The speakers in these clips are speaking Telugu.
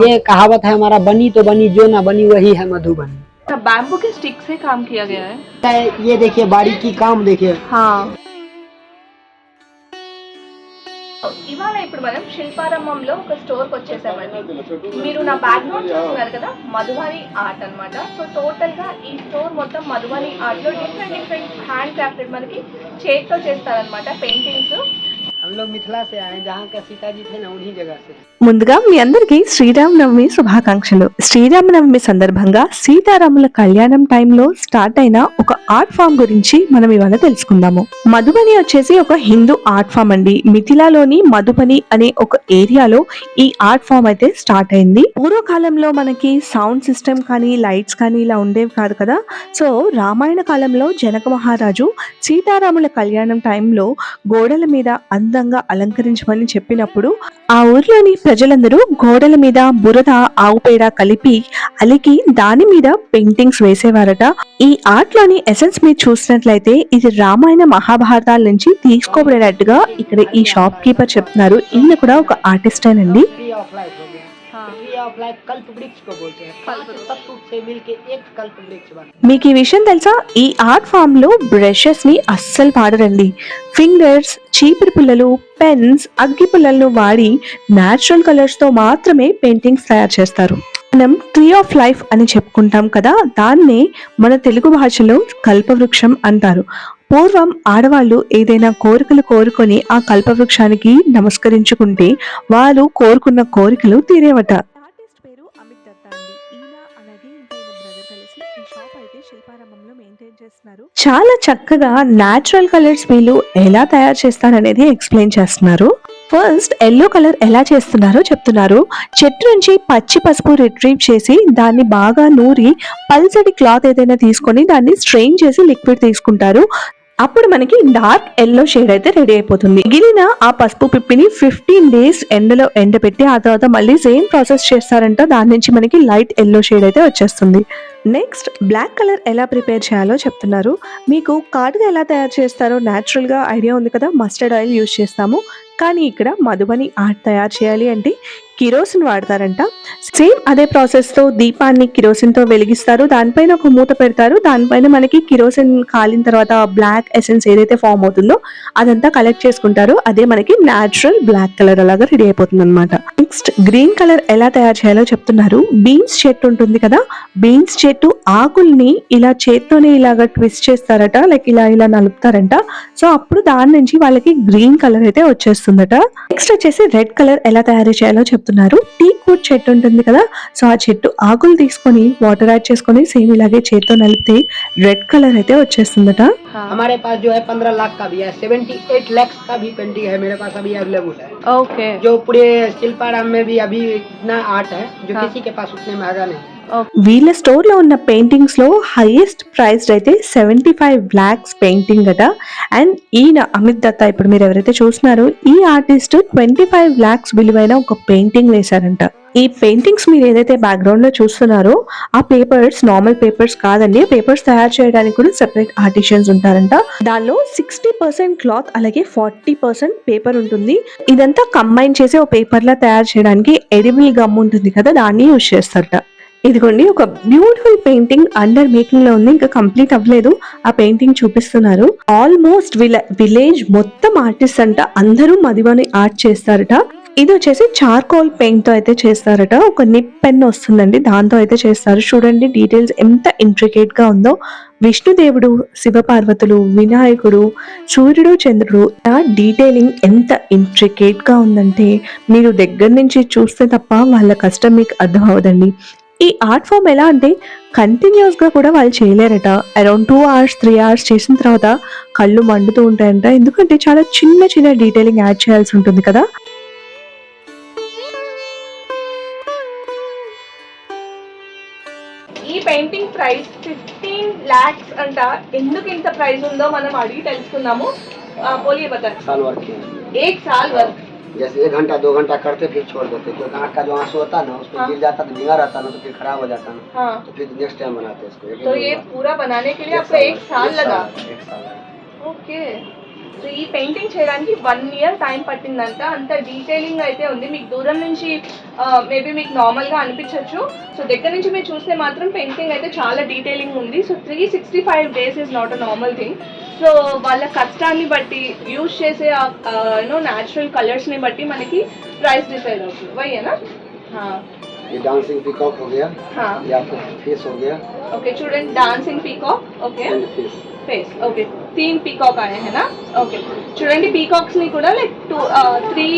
ये कहावत है हमारा, बनी तो बनी, जो ना बनी वही है मधुबनी। बैम्बू के स्टिक से काम किया गया है। ये देखिए बारीकी काम देखिए। हाँ, ఇవాళ ఇప్పుడు మనం శిల్పారామంలో ఒక స్టోర్కి వచ్చేసామండి. మీరు నా బ్యాక్గ్రౌండ్ చూస్తున్నారు కదా, మధుబని ఆర్ట్ అన్నమాట. సో టోటల్ గా ఈ స్టోర్ మొత్తం మధుబని ఆర్ట్ లో డిఫరెంట్ హ్యాండ్ క్రాఫ్టెడ్ మనకి చేతితో చేస్తారనమాట పెయింటింగ్స్. हम लोग मिथिला से आए हैं, जहाँ का सीताजी थे ना उन्हीं जगह से। ముందుగా మీ అందరికీ శ్రీరామనవమి శుభాకాంక్షలు. శ్రీరామనవమి సందర్భంగా సీతారాముల కళ్యాణం టైంలో స్టార్ట్ అయిన ఒక ఆర్ట్ ఫామ్ గురించి మనం ఇవాళ తెలుసుకుందాము. మధుబని వచ్చేసి ఒక హిందూ ఆర్ట్ ఫామ్ అండి. మిథిలాలోని మధుబని అనే ఒక ఏరియాలో ఈ ఆర్ట్ ఫామ్ అయితే స్టార్ట్ అయింది. పూర్వకాలంలో మనకి సౌండ్ సిస్టమ్ కానీ లైట్స్ కానీ ఇలా ఉండేవి కాదు కదా. సో రామాయణ కాలంలో జనక మహారాజు సీతారాముల కళ్యాణం టైంలో గోడల మీద అందంగా అలంకరించమని చెప్పినప్పుడు ఆ ఊర్లోని ప్రజలందరూ గోడల మీద బురద ఆవు పేడ కలిపి అలికి దాని మీద పెయింటింగ్స్ వేసేవారట. ఈ ఆర్ట్ లోని ఎసెన్స్ మీరు చూసినట్లయితే ఇది రామాయణ మహాభారతాల నుంచి తీసుకోబడినట్టుగా ఇక్కడ ఈ షాప్ కీపర్ చెప్తున్నారు. ఈయన కూడా ఒక ఆర్టిస్టేనండి. ट्री ऑफ लाइफ हो गया। ट्री ऑफ लाइफ कल्प वृक्ष को बोलते हैं। 5 तत्व से मिलके एक कल्प वृक्ष बनता है। మీకు ఈ విషయం తెలుసా? ఈ ఆర్ట్ ఫామ్ లో బ్రషెస్ ని అస్సలు వాడరండి. ఫింగర్స్, చీపురు పుల్లలు, పెన్స్, అగ్గి పుల్లలను వాడి న్యాచురల్ కలర్స్ తో మాత్రమే పెయింటింగ్స్ తయారు చేస్తారు. మనం ట్రీ ఆఫ్ లైఫ్ అని చెప్పుకుంటాం కదా, దాన్నే మన తెలుగు భాషలో కల్పవృక్షం అంటారు. పూర్వం ఆడవాళ్ళు ఏదైనా కోరికలు కోరుకొని ఆ కల్పవృక్షానికి నమస్కరించుకుంటే వారు కోరుకున్న కోరికలు తీరేవట. ఆర్టిస్ట్ పేరు అమిత్ దత్తా అండి. ఈయన అలాగే ఇంకైన బ్రదర్ కలిసి ఈ షాప్ అయితే శిల్పారామంలో మెయింటైన్ చేస్తున్నారు. చాలా చక్కగా న్యాచురల్ కలర్స్ వీళ్ళు ఎలా తయారు చేస్తారనేది ఎక్స్ప్లెయిన్ చేస్తున్నారు. ఫస్ట్ ఎల్లో కలర్ ఎలా చేస్తున్నారో చెప్తున్నారు. చెట్టు నుంచి పచ్చి పసుపు రిట్రీవ్ చేసి దాన్ని బాగా నూరి పల్చటి క్లాత్ ఏదైనా తీసుకొని దాన్ని స్ట్రెయిన్ చేసి లిక్విడ్ తీసుకుంటారు. అప్పుడు మనకి డార్క్ ఎల్లో షేడ్ అయితే రెడీ అయిపోతుంది. మిగిలిన ఆ పసుపు పిప్పిని 15 days ఎండలో ఎండబెట్టి ఆ తర్వాత మళ్ళీ సేమ్ ప్రాసెస్ చేస్తారంట. దాని నుంచి మనకి లైట్ ఎల్లో షేడ్ అయితే వచ్చేస్తుంది. నెక్స్ట్ బ్లాక్ కలర్ ఎలా ప్రిపేర్ చేయాలో చెప్తున్నారు. మీకు కాటుగా ఎలా తయారు చేస్తారో న్యాచురల్ గా ఐడియా ఉంది కదా, మస్టర్డ్ ఆయిల్ యూజ్ చేస్తాము. కానీ ఇక్కడ మధుబని ఆర్ట్ తయారు చేయాలి అంటే కిరోసిన్ వాడతారంట. సేమ్ అదే ప్రాసెస్ తో దీపాన్ని కిరోసిన్ తో వెలిగిస్తారు. దానిపైన ఒక మూత పెడతారు. దానిపైన మనకి కిరోసిన్ కాలిన తర్వాత బ్లాక్ ఎసెన్స్ ఏదైతే ఫామ్ అవుతుందో అదంతా కలెక్ట్ చేసుకుంటారు. అదే మనకి న్యాచురల్ బ్లాక్ కలర్ అలాగా రెడీ అయిపోతుంది అనమాట. నెక్స్ట్ గ్రీన్ కలర్ ఎలా తయారు చేయాలో చెప్తున్నారు. బీన్స్ చెట్టు ఉంటుంది కదా, బీన్స్ చెట్టు ఆకుల్ని ఇలా చేత్తోనే ఇలాగా ట్విస్ట్ చేస్తారట, లైక్ ఇలా ఇలా నలుపుతారంట. సో అప్పుడు దాని నుంచి వాళ్ళకి గ్రీన్ కలర్ అయితే వచ్చేస్తుందట. నెక్స్ట్ వచ్చేసి రెడ్ కలర్ ఎలా తయారు చేయాలో చెప్తున్నారు. టీక్ వుడ్ చెట్టు ఉంటుంది కదా, సో ఆ చెట్టు ఆకులు తీసుకొని వాటర్ యాడ్ చేసుకొని సేమ్ ఇలాగే చేత్తో నలిపితే రెడ్ కలర్ అయితే వచ్చేస్తుందట. हमारे पास जो है 15 लाख का भी है, 78 lakhs का भी पेंटिंग है मेरे पास अभी अवेलेबल है। ఓకే, जो पूरे शिल्पाराम में भी अभी इतना आर्ट है जो किसी के पास उतने महंगा नहीं। వీళ్ళ స్టోర్ లో ఉన్న పెయింటింగ్స్ లో హైయెస్ట్ ప్రైస్ అయితే 75 lakhs పెయింటింగ్ అట. అండ్ ఈయన అమిత్ దత్తా ఇప్పుడు మీరు ఎవరైతే చూస్తున్నారో ఈ ఆర్టిస్ట్ 25 lakhs విలువైన ఒక పెయింటింగ్ వేశారంట. ఈ పెయింటింగ్స్ మీరు ఏదైతే బ్యాక్గ్రౌండ్ లో చూస్తున్నారో ఆ పేపర్స్ నార్మల్ పేపర్స్ కాదండి. పేపర్స్ తయారు చేయడానికి కూడా సెపరేట్ ఆర్టిషియన్స్ ఉంటారంట. దానిలో 60% క్లాత్ అలాగే 40% పేపర్ ఉంటుంది. ఇదంతా కంబైన్ చేసి ఒక పేపర్ లా తయారు చేయడానికి ఎడిబుల్ గమ్ ఉంటుంది కదా, దాన్ని యూజ్ చేస్తారట. ఇదిగోండి ఒక బ్యూటిఫుల్ పెయింటింగ్ అండర్ మేకింగ్ లో ఉంది, ఇంకా కంప్లీట్ అవ్వలేదు. ఆ పెయింటింగ్ చూపిస్తున్నారు. ఆల్మోస్ట్ విలేజ్ మొత్తం ఆర్టిస్ట్ అంట, అందరూ మధుబని ఆర్ట్ చేస్తారట. ఇది వచ్చేసి చార్కోల్ పెయింట్ తో అయితే చేస్తారట. ఒక నిప్ పెన్ వస్తుందండి, దాంతో అయితే చేస్తారు. చూడండి డీటెయిల్స్ ఎంత ఇంట్రికేట్ గా ఉందో. విష్ణుదేవుడు, శివపార్వతులు, వినాయకుడు, సూర్యుడు, చంద్రుడు, ఆ డీటెయిలింగ్ ఎంత ఇంట్రికేట్ గా ఉందంటే మీరు దగ్గర నుంచి చూస్తే తప్ప వాళ్ళ కష్టం మీకు అర్థం అవ్వదండి. ఈ ఆర్ట్ ఫామ్ ఎలా అంటే కంటిన్యూస్ గా కూడా వాళ్ళు చేయలేరట. అరౌండ్ 2 hours 3 hours చేసిన తర్వాత కళ్ళు మండుతూ ఉంటాయంట. ఎందుకంటే చాలా చిన్న చిన్న డీటెయిలింగ్ యాడ్ చేయాల్సి ఉంటుంది కదా. ఈ పెయింటింగ్ ప్రైస్ 15 lakhs అంట. ఎందుకు ఇంత ప్రైస్ ఉందో మనం అడిగి తెలుసుకుందాము. बोलिए बता। साल वर्क किया, 1 साल वर्क। जैसे 1 घंटा 2 घंटा करते फिर छोड़ देते, तो आँख का जो आंसू होता है ना उसमें गिर जाता तो भीगा रहता ना, तो फिर खराब हो जाता ना। हाँ, तो फिर नेक्स्ट टाइम बनाते इसको। तो ये पूरा बनाने के लिए आपको 1 साल लगा। 1 साल। ओके, సో ఈ పెయింటింగ్ చేయడానికి 1 year టైం పట్టిందంట. అంత డీటెయిలింగ్ అయితే ఉంది. మీకు దూరం నుంచి మేబీ మీకు నార్మల్గా అనిపించవచ్చు. సో దగ్గర నుంచి మీరు చూస్తే మాత్రం పెయింటింగ్ అయితే చాలా డీటెయిలింగ్ ఉంది. So 365 days is not a normal thing. So వాళ్ళ కష్టాన్ని బట్టి యూజ్ చేసే న్యాచురల్ కలర్స్ని బట్టి మనకి ప్రైస్ డిసైడ్ అవుతుంది. వయ్యేనా? ये डांसिंग पीकॉक हो गया, हाँ. ये आपका फेस हो गया, ఓకే చూడండి, dancing peacock. Okay and face. Face. Okay 3 peacock ఆయ है ना. ఓకే చూడండి, పీకాక్స్ ని కూడా లైక్ 3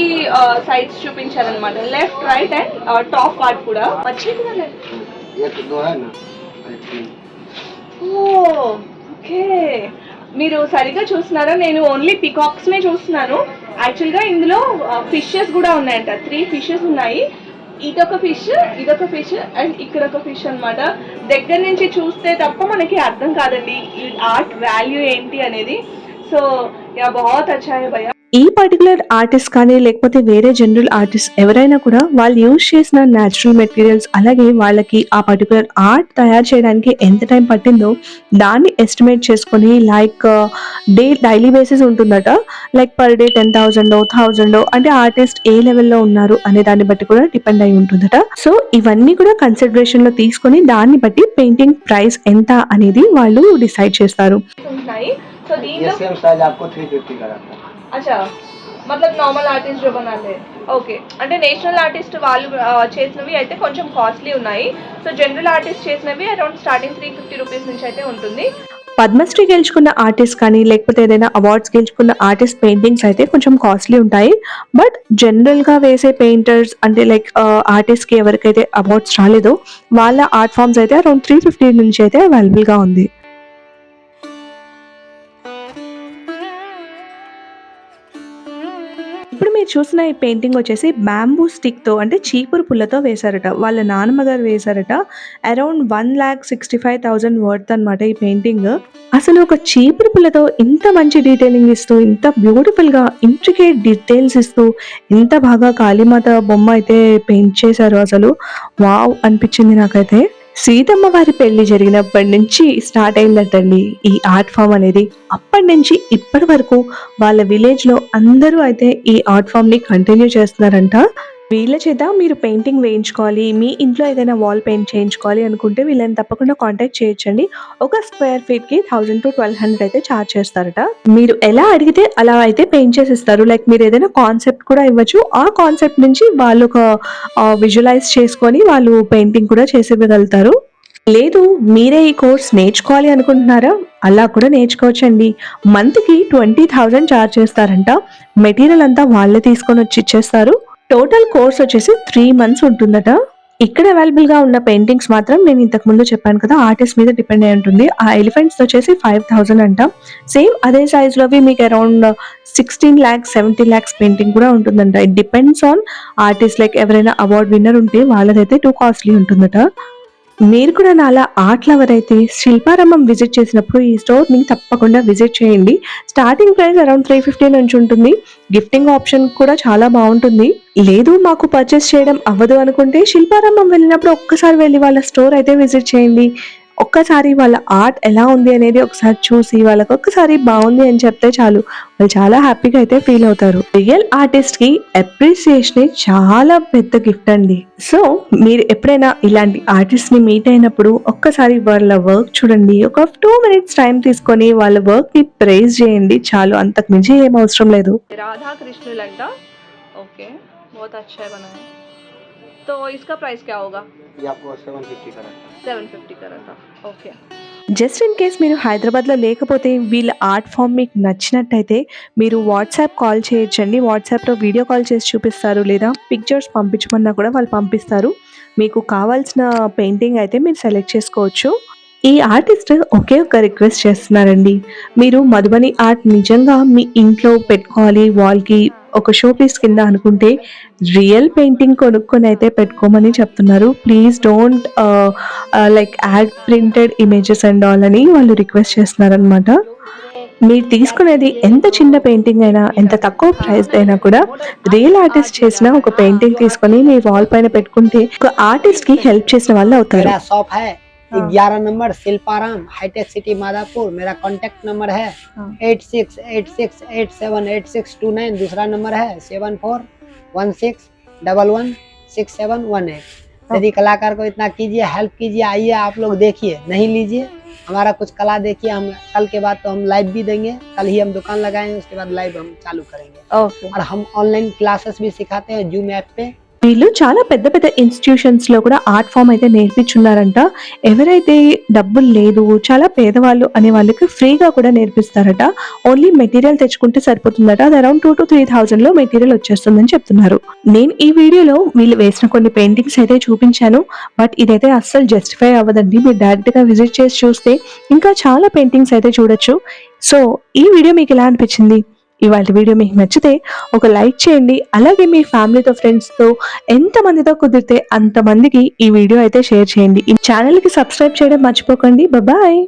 సైడ్స్ చూపించారనమాట. Left, right and top part కూడా వచ్చి కూడా లెఫ్ట్. एक दो है ना, एक तीन. ఓకే మీరు సరిగ్గా చూస్తున్నారా? నేను ఓన్లీ పీకాక్స్ నే చూస్తున్నాను. యాక్చువల్గా ఇందులో ఫిషెస్ కూడా ఉన్నాయంట. 3 ఫిషెస్ ఉన్నాయి. ఇదొక ఫిష్ అండ్ ఇక్కడ ఒక ఫిష్ అన్నమాట. దగ్గర నుంచి చూస్తే తప్ప మనకి అర్థం కాదండి ఈ ఆర్ట్ వాల్యూ ఏంటి అనేది. సో యా బహుత్ అచ్చా హై భయ్యా. ఈ పర్టికులర్ ఆర్టిస్ట్ కానీ లేకపోతే వేరే జనరల్ ఆర్టిస్ట్ ఎవరైనా కూడా వాళ్ళు యూజ్ చేసిన న్యాచురల్ మెటీరియల్స్ అలాగే వాళ్ళకి ఆ పర్టికులర్ ఆర్ట్ తయారు చేయడానికి ఎంత టైం పట్టిందో దాన్ని ఎస్టిమేట్ చేసుకొని లైక్ డైలీ బేసిస్ ఉంటుందట. లైక్ పర్ డే 10,000 1,000 అంటే ఆర్టిస్ట్ ఏ లెవెల్లో ఉన్నారు అనే దాన్ని బట్టి కూడా డిపెండ్ అయి ఉంటుందట. సో ఇవన్నీ కూడా కన్సిడరేషన్ లో తీసుకొని దాన్ని బట్టి పెయింటింగ్ ప్రైస్ ఎంత అనేది వాళ్ళు డిసైడ్ చేస్తారు. ఉన్నాయి. సో ये దీంట్లో सेम साइज आपको 350 का रहता है. అచ్చా మతలబ్ నార్మల్ ఆర్టిస్ట్ జో బనాతే. ఓకే అంటే నేషనల్ ఆర్టిస్ట్ వాళ్ళు చేసినవి అయితే కొంచెం కాస్ట్లీ ఉన్నాయి. సో జనరల్ ఆర్టిస్ట్ చేసినవి అరౌండ్ స్టార్టింగ్ 350 రూపీస్ నుంచి అయితే ఉంటుంది. పద్మశ్రీ గెలుచుకున్న ఆర్టిస్ట్ కానీ లేకపోతే ఏదైనా అవార్డ్స్ గెలుచుకున్న ఆర్టిస్ట్ పెయింటింగ్స్ అయితే కొంచెం కాస్ట్లీ ఉంటాయి. బట్ జనరల్ గా వేసే పెయింటర్స్ అంటే లైక్ ఆర్టిస్ట్ కి ఎవరికైతే అవార్డ్స్ రాలేదో వాళ్ళ ఆర్ట్ ఫామ్స్ అయితే అరౌండ్ 350 నుంచి అయితే అవైలబుల్ గా ఉంది. ఇప్పుడు మీరు చూసిన ఈ పెయింటింగ్ వచ్చేసి బ్యాంబూ స్టిక్ తో అంటే చీపురు పుల్లతో వేశారట. వాళ్ళ నాన్నమ్మ గారు వేశారట. అరౌండ్ 1,65,000 వర్త్ అనమాట ఈ పెయింటింగ్. అసలు ఒక చీపురు పుల్లతో ఇంత మంచి డీటెయిలింగ్ ఇస్తూ ఇంత బ్యూటిఫుల్ గా ఇంట్రికేట్ డీటెయిల్స్ ఇస్తూ ఇంత బాగా కాళీమాత బొమ్మ అయితే పెయింట్ చేశారు. అసలు వావ్ అనిపించింది నాకైతే. సీతమ్మ వారి పెళ్లి జరిగినప్పటి నుంచి స్టార్ట్ అయిందటండి ఈ ఆర్ట్ ఫామ్ అనేది. అప్పటి నుంచి ఇప్పటి వరకు వాళ్ళ విలేజ్ లో అందరూ అయితే ఈ ఆర్ట్ ఫామ్ ని కంటిన్యూ చేస్తున్నారంట. వీళ్ళ చేత మీరు పెయింటింగ్ వేయించుకోవాలి, మీ ఇంట్లో ఏదైనా వాల్ పెయింట్ చేయించుకోవాలి అనుకుంటే వీళ్ళని తప్పకుండా కాంటాక్ట్ చేయొచ్చండి. ఒక స్క్వేర్ ఫీట్ కి 1,000 to 1,200 అయితే ఛార్జ్ చేస్తారట. మీరు ఎలా అడిగితే అలా అయితే పెయింట్ చేసిస్తారు. లైక్ మీరు ఏదైనా కాన్సెప్ట్ కూడా ఇవ్వచ్చు. ఆ కాన్సెప్ట్ నుంచి వాళ్ళు ఒక విజువలైజ్ చేసుకొని వాళ్ళు పెయింటింగ్ కూడా చేసి ఇవ్వగలుగుతారు. లేదు మీరే ఈ కోర్స్ నేర్చుకోవాలి అనుకుంటున్నారా? అలా కూడా నేర్చుకోవచ్చండి. మంత్కి 20,000 ఛార్జ్ చేస్తారంట. మెటీరియల్ అంతా వాళ్ళే తీసుకొని వచ్చి ఇచ్చేస్తారు. టోటల్ కోర్స్ వచ్చేసి 3 months ఉంటుందట. ఇక్కడ అవైలబుల్ గా ఉన్న పెయింటింగ్స్ మాత్రం నేను ఇంతకు ముందు చెప్పాను కదా ఆర్టిస్ట్ మీద డిపెండ్ అయి ఉంటుంది. ఆ ఎలిఫెంట్స్ వచ్చేసి 5,000 అంట. సేమ్ అదే సైజ్ లోవి మీకు అరౌండ్ 16 lakhs 17 lakhs పెయింటింగ్ కూడా ఉంటుందంట. It depends on artist. Like ఎవరైనా అవార్డ్ విన్నర్ ఉంటే వాళ్ళదైతే టూ కాస్ట్లీ ఉంటుందట. మీరు కూడా నాలా ఆర్ట్ లవర్ అయితే శిల్పారామం విజిట్ చేసినప్పుడు ఈ స్టోర్ ని తప్పకుండా విజిట్ చేయండి. స్టార్టింగ్ ప్రైస్ అరౌండ్ 350 నుంచి ఉంటుంది. గిఫ్టింగ్ ఆప్షన్ కూడా చాలా బాగుంటుంది. లేదు మాకు పర్చేస్ చేయడం అవ్వదు అనుకుంటే శిల్పారామం వెళ్ళినప్పుడు ఒక్కసారి వెళ్ళి వాళ్ళ స్టోర్ అయితే విజిట్ చేయండి. ఒక్కసారి వాళ్ళ ఆర్ట్ ఎలా ఉంది అనేది ఒకసారి చూసి వాళ్ళకి ఒక్కసారి బాగుంది అని చెప్తే చాలు, వాళ్ళు చాలా హ్యాపీగా అయితే ఫీల్ అవుతారు. రియల్ ఆర్టిస్ట్ కి అప్రిసియేషన్ చాలా పెద్ద గిఫ్ట్ అండి. సో మీరు ఎప్పుడైనా ఇలాంటి ఆర్టిస్ట్ ని మీట్ అయినప్పుడు ఒక్కసారి వాళ్ళ వర్క్ చూడండి. ఒక 2 minutes టైం తీసుకొని వాళ్ళ వర్క్ ని ప్రైజ్ చేయండి చాలు, అంతకు మించి ఏం అవసరం లేదు. राधा कृष्णुलंट. ओके बहुत अच्छा है बना है. तो इसका प्राइस क्या होगा? ये आपको 750 का रहता है. 750 का रहता. ओके జస్ట్ ఇన్ కేస్ మీరు హైదరాబాద్లో లేకపోతే వీళ్ళ ఆర్ట్ ఫామ్ మీకు నచ్చినట్టయితే మీరు వాట్సాప్ కాల్ చేయొచ్చండి. వాట్సాప్లో వీడియో కాల్ చేసి చూపిస్తారు, లేదా పిక్చర్స్ పంపించమన్నా కూడా వాళ్ళు పంపిస్తారు. మీకు కావాల్సిన పెయింటింగ్ అయితే మీరు సెలెక్ట్ చేసుకోవచ్చు. ఈ ఆర్టిస్ట్ ఒకే ఒక రిక్వెస్ట్ చేస్తున్నారండి. మీరు మధుబని ఆర్ట్ నిజంగా మీ ఇంట్లో పెట్టుకోవాలి, వాల్కి ఒక షో పీస్ కింద అనుకుంటే రియల్ పెయింటింగ్ కొనుక్కొని అయితే పెట్టుకోమని చెప్తున్నారు. Please don't like add printed images and all అని వాళ్ళు రిక్వెస్ట్ చేస్తున్నారు అనమాట. మీరు తీసుకునేది ఎంత చిన్న పెయింటింగ్ అయినా, ఎంత తక్కువ ప్రైస్ అయినా కూడా రియల్ ఆర్టిస్ట్ చేసిన ఒక పెయింటింగ్ తీసుకొని మీ వాల్ పైన పెట్టుకుంటే ఒక ఆర్టిస్ట్ కి హెల్ప్ చేసిన వాళ్ళు అవుతారు. मेरा शॉप है हाँ। 11 नंबर शिल्पाराम हाईटेक सिटी मादापुर। मेरा कांटेक्ट नंबर है हाँ। 8686878629। दूसरा नंबर है 7416116718। यदि कलाकार को इतना कीजिए, हेल्प कीजिए, आइए आप लोग देखिए, नहीं लीजिए हमारा कुछ कला देखिए। हम कल के बाद तो हम लाइव भी देंगे, कल ही हम दुकान लगाएंगे, उसके बाद लाइव हम चालू करेंगे। ఓకే और हम ऑनलाइन क्लासेस भी सिखाते हैं जूम ऐप पे। వీళ్ళు చాలా పెద్ద పెద్ద ఇన్స్టిట్యూషన్స్ లో కూడా ఆర్ట్ ఫామ్ అయితే నేర్పించున్నారంట. ఎవరైతే డబ్బులు లేదు, చాలా పేదవాళ్ళు అనే వాళ్ళకి ఫ్రీగా కూడా నేర్పిస్తారట. ఓన్లీ మెటీరియల్ తెచ్చుకుంటే సరిపోతుందట. అది అరౌండ్ 2,000 to 3,000 లో మెటీరియల్ వచ్చేస్తుందని చెప్తున్నారు. నేను ఈ వీడియోలో వీళ్ళు వేసిన కొన్ని పెయింటింగ్స్ అయితే చూపించాను. బట్ ఇదైతే అస్సలు జస్టిఫై అవ్వదండి. మీరు డైరెక్ట్ గా విజిట్ చేసి చూస్తే ఇంకా చాలా పెయింటింగ్స్ అయితే చూడొచ్చు. సో ఈ వీడియో మీకు ఎలా అనిపించింది? ఇవాళ వీడియో మీకు నచ్చితే ఒక లైక్ చేయండి. అలాగే మీ ఫ్యామిలీతో, ఫ్రెండ్స్తో, ఎంతమందితో కుదిరితే అంతమందికి ఈ వీడియో అయితే షేర్ చేయండి. ఈ ఛానల్కి సబ్స్క్రైబ్ చేయడం మర్చిపోకండి. బాయ్.